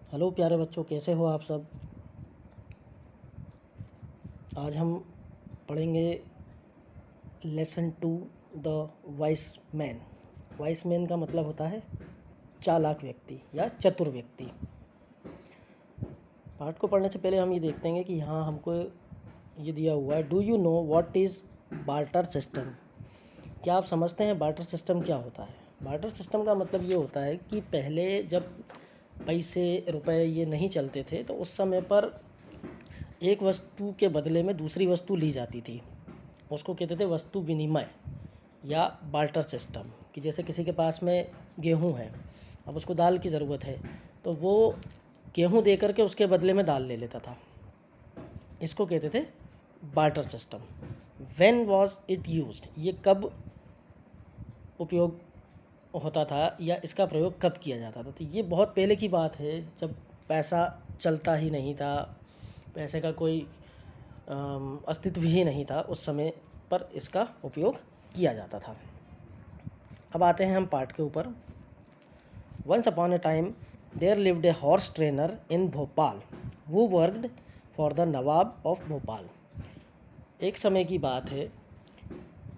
Hello प्यारे बच्चों, कैसे हो आप सब। आज हम पढ़ेंगे lesson 2 the vice man. Vice man का मतलब होता है चालाक व्यक्ति या चतुर व्यक्ति। पाठ को पढ़ने से पहले हम ये देखते हैं कि यहाँ हमको ये दिया हुआ है, do you know what is barter system. क्या आप समझते हैं बार्टर सिस्टम क्या होता है। बार्टर सिस्टम का मतलब ये होता है कि पहले जब पैसे रुपए ये नहीं चलते थे तो उस समय पर एक वस्तु के बदले में दूसरी वस्तु ली जाती थी। उसको कहते थे वस्तु विनिमय या बार्टर सिस्टम। कि जैसे किसी के पास में गेहूं है, अब उसको दाल की ज़रूरत है तो वो गेहूं दे करके उसके बदले में दाल ले लेता था। इसको कहते थे barter system. When was it used, ये कब उपयोग होता था या इसका प्रयोग कब किया जाता था। तो ये बहुत पहले की बात है, जब पैसा चलता ही नहीं था, पैसे का कोई अस्तित्व ही नहीं था, उस समय पर इसका उपयोग किया जाता था। अब आते हैं हम पाठ के ऊपर। Once upon a time there lived a horse trainer in Bhopal who worked for the nawab of Bhopal. एक समय की बात है,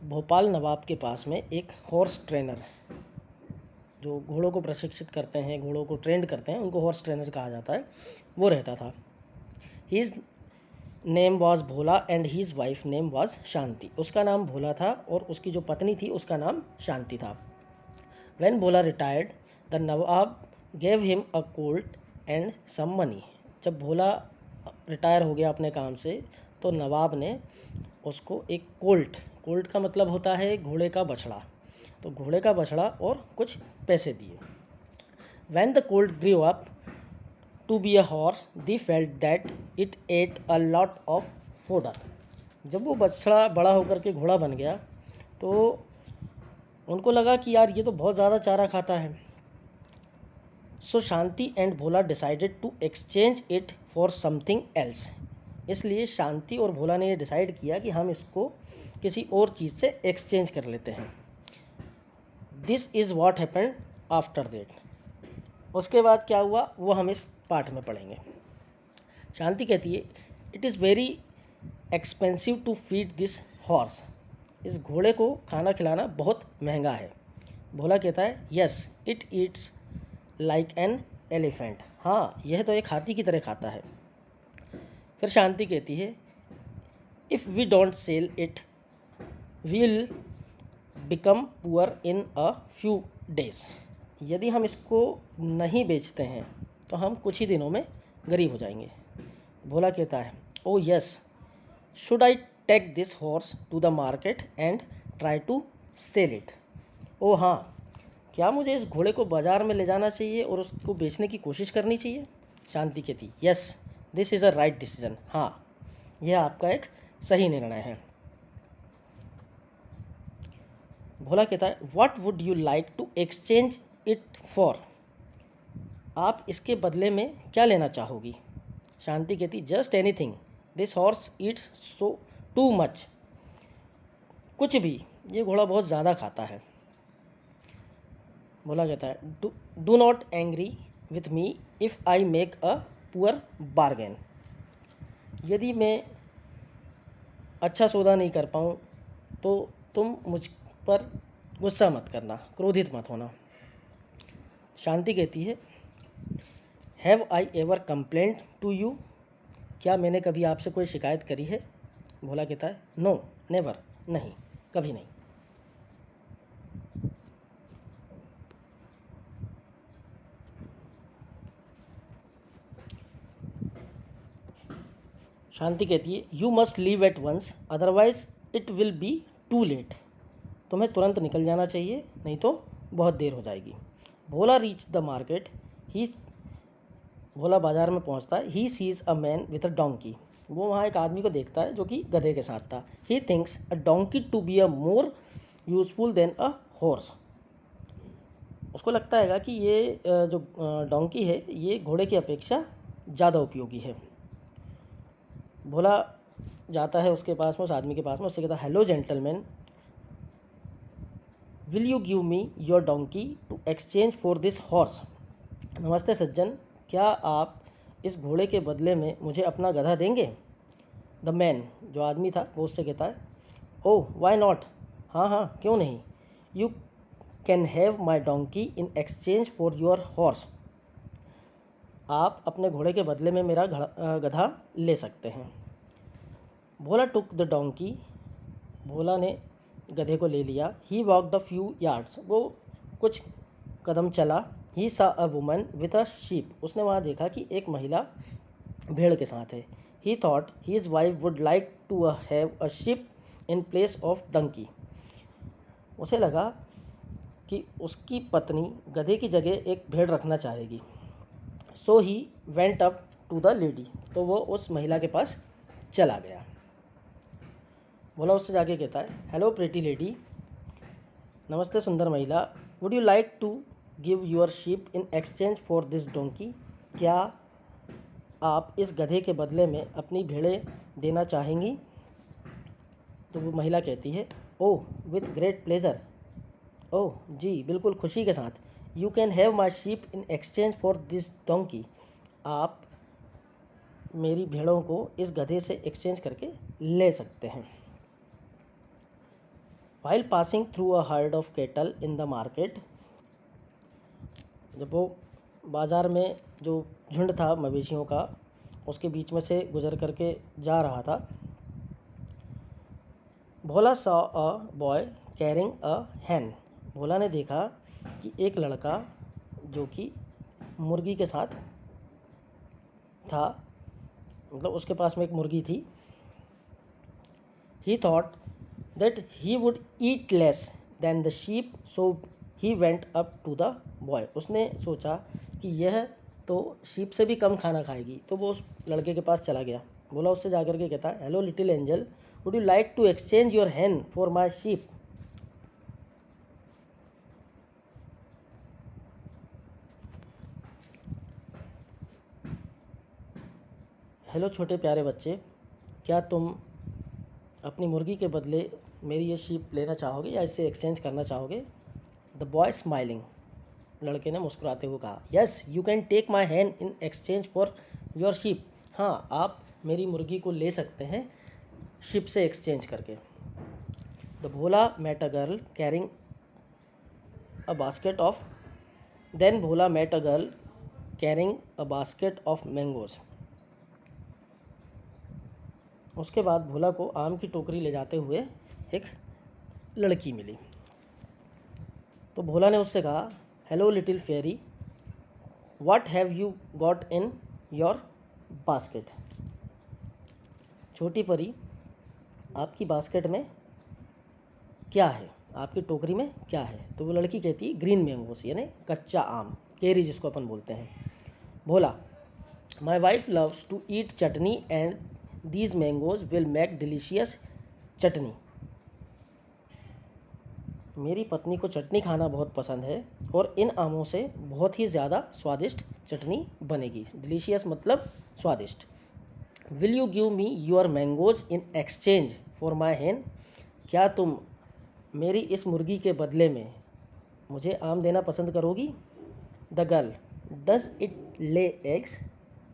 भोपाल नवाब के पास में एक हॉर्स ट्रेनर, जो घोड़ों को प्रशिक्षित करते हैं, घोड़ों को ट्रेंड करते हैं, उनको हॉर्स ट्रेनर कहा जाता है, वो रहता था। His name was Bhola and his wife name was Shanti. उसका नाम भोला था और उसकी जो पत्नी थी उसका नाम शांति था। When Bhola retired the nawab gave him a colt and some money. जब भोला रिटायर हो गया अपने काम से तो नवाब ने उसको एक कोल्ट का मतलब होता है घोड़े का बछड़ा, तो घोड़े का बछड़ा और कुछ पैसे दिए। When the colt grew up to be a horse they felt that it ate a lot of fodder. जब वो बछड़ा बड़ा होकर के घोड़ा बन गया तो उनको लगा कि यार ये तो बहुत ज़्यादा चारा खाता है। So Shanti and Bhola decided to exchange it for something else. इसलिए शांति और भोला ने ये डिसाइड किया कि हम इसको किसी और चीज़ से एक्सचेंज कर लेते हैं। This is what happened after that. उसके बाद क्या हुआ वो हम इस पाठ में पढ़ेंगे। शांति कहती है, it is very expensive to feed this horse. इस घोड़े को खाना खिलाना बहुत महंगा है। भोला कहता है, yes it eats like an elephant. हाँ, यह तो एक हाथी की तरह खाता है। फिर शांति कहती है, if we don't sell it will become poor in a few days. यदि हम इसको नहीं बेचते हैं तो हम कुछ ही दिनों में गरीब हो जाएंगे। भोला कहता है, oh yes should I take this horse to the market and try to sell it. ओ हाँ, क्या मुझे इस घोड़े को बाज़ार में ले जाना चाहिए और उसको बेचने की कोशिश करनी चाहिए। शांति कहती, yes this is a right decision. हाँ, यह आपका एक सही निर्णय है। भोला कहता है, what would you like to exchange it for. आप इसके बदले में क्या लेना चाहोगी। शांति कहती, just anything, this horse eats so too much. कुछ भी, ये घोड़ा बहुत ज़्यादा खाता है। भोला कहता है, do not angry with me if I make a poor bargain. यदि मैं अच्छा सौदा नहीं कर पाऊँ तो तुम मुझ पर गुस्सा मत करना, क्रोधित मत होना। शांति कहती है, have I ever complaint to you. क्या मैंने कभी आपसे कोई शिकायत करी है। भोला कहता है, नो नेवर, नहीं, कभी नहीं। शांति कहती है, you must leave at once otherwise it will be too late. तुम्हें तुरंत निकल जाना चाहिए, नहीं तो बहुत देर हो जाएगी। भोला रीच द मार्केट। भोला बाजार में पहुंचता है। He sees a man with a donkey. वो वहाँ एक आदमी को देखता है जो कि गधे के साथ था। He thinks a donkey to be a more useful than a horse. उसको लगता है कि ये जो डोंकी है ये घोड़े की अपेक्षा ज़्यादा उपयोगी है। भोला जाता है उसके पास में, उस आदमी के पास में, उससे कहता है, hello gentleman, will you give me your donkey to exchange for this horse. नमस्ते सज्जन, क्या आप इस घोड़े के बदले में मुझे अपना गधा देंगे? द मैन, जो आदमी था, वो उससे कहता है, ओह वाई नॉट, हाँ हाँ क्यों नहीं, you can have my donkey in exchange for your horse, आप अपने घोड़े के बदले में मेरा गधा ले सकते हैं। भोला टुक द डोंकी, भोला ने गधे को ले लिया। He walked a few yards, वो कुछ कदम चला। ही सा a woman with a sheep, उसने वहाँ देखा कि एक महिला भेड़ के साथ है। He thought his wife would like to have a sheep in place of donkey, उसे लगा कि उसकी पत्नी गधे की जगह एक भेड़ रखना चाहेगी। So he went up to the lady, तो वो उस महिला के पास चला गया। भोला उससे जाके कहता है, हेलो प्रिटी लेडी, नमस्ते सुंदर महिला, would you like to give your sheep in exchange for this donkey, क्या आप इस गधे के बदले में अपनी भेड़ें देना चाहेंगी? तो वो महिला कहती है, ओह विथ ग्रेट प्लेजर, ओह जी बिल्कुल खुशी के साथ। You can have my sheep in exchange for this donkey, आप मेरी भेड़ों को इस गधे से एक्सचेंज करके ले सकते हैं। While passing through a herd of cattle in the market, जब वो बाज़ार में जो झुंड था मवेशियों का, उसके बीच में से गुजर करके जा रहा था, भोला saw a boy carrying a hen, भोला ने देखा कि एक लड़का जो कि मुर्गी के साथ था, मतलब उसके पास में एक मुर्गी थी। He thought that he would eat less than the sheep, so he went up to the boy, उसने सोचा कि यह तो शीप से भी कम खाना खाएगी, तो वो उस लड़के के पास चला गया। बोला उससे जाकर के कहता है, hello little angel, would you like to exchange your hen for my sheep, हेलो छोटे प्यारे बच्चे, क्या तुम अपनी मुर्गी के बदले मेरी ये शीप लेना चाहोगे या इससे एक्सचेंज करना चाहोगे? द बॉय स्माइलिंग, लड़के ने मुस्कुराते हुए कहा, yes you can take my hand in exchange for your sheep, हाँ आप मेरी मुर्गी को ले सकते हैं शिप से एक्सचेंज करके। The Bhola met a girl carrying a basket of, then Bhola met a girl carrying a basket of mangoes, उसके बाद भोला को आम की टोकरी ले जाते हुए एक लड़की मिली। तो भोला ने उससे कहा, hello little fairy, what have you got in your basket, छोटी परी आपकी बास्केट में क्या है, आपकी टोकरी में क्या है? तो वो लड़की कहती है, ग्रीन मैंगोस, यानी कच्चा आम, केरी जिसको अपन बोलते हैं। Bhola, my wife loves to eat chutney and these mangoes will make delicious chutney, मेरी पत्नी को चटनी खाना बहुत पसंद है और इन आमों से बहुत ही ज़्यादा स्वादिष्ट चटनी बनेगी। डिलीशियस मतलब स्वादिष्ट। Will you give me your mangoes in exchange for my hen, क्या तुम मेरी इस मुर्गी के बदले में मुझे आम देना पसंद करोगी? The girl, does it lay eggs,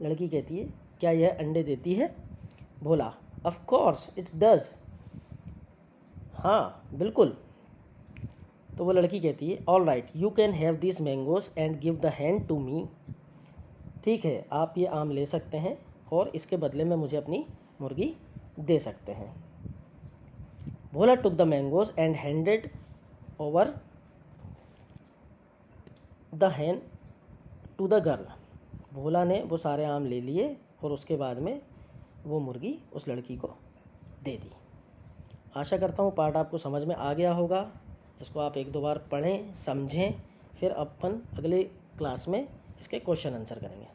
लड़की कहती है, क्या यह अंडे देती है? Bhola, of course it does, हाँ बिल्कुल। तो वो लड़की कहती है, all right you can have this mangoes and give the hand to me, ठीक है आप ये आम ले सकते हैं और इसके बदले में मुझे अपनी मुर्गी दे सकते हैं। Bhola took the mangoes and handed over the hen to the girl, Bhola ने वो सारे आम ले लिए और उसके बाद में वो मुर्गी उस लड़की को दे दी। आशा करता हूँ पाठ आपको समझ में आ गया होगा। इसको आप एक दो बार पढ़ें, समझें, फिर अपन अगले क्लास में इसके क्वेश्चन आंसर करेंगे।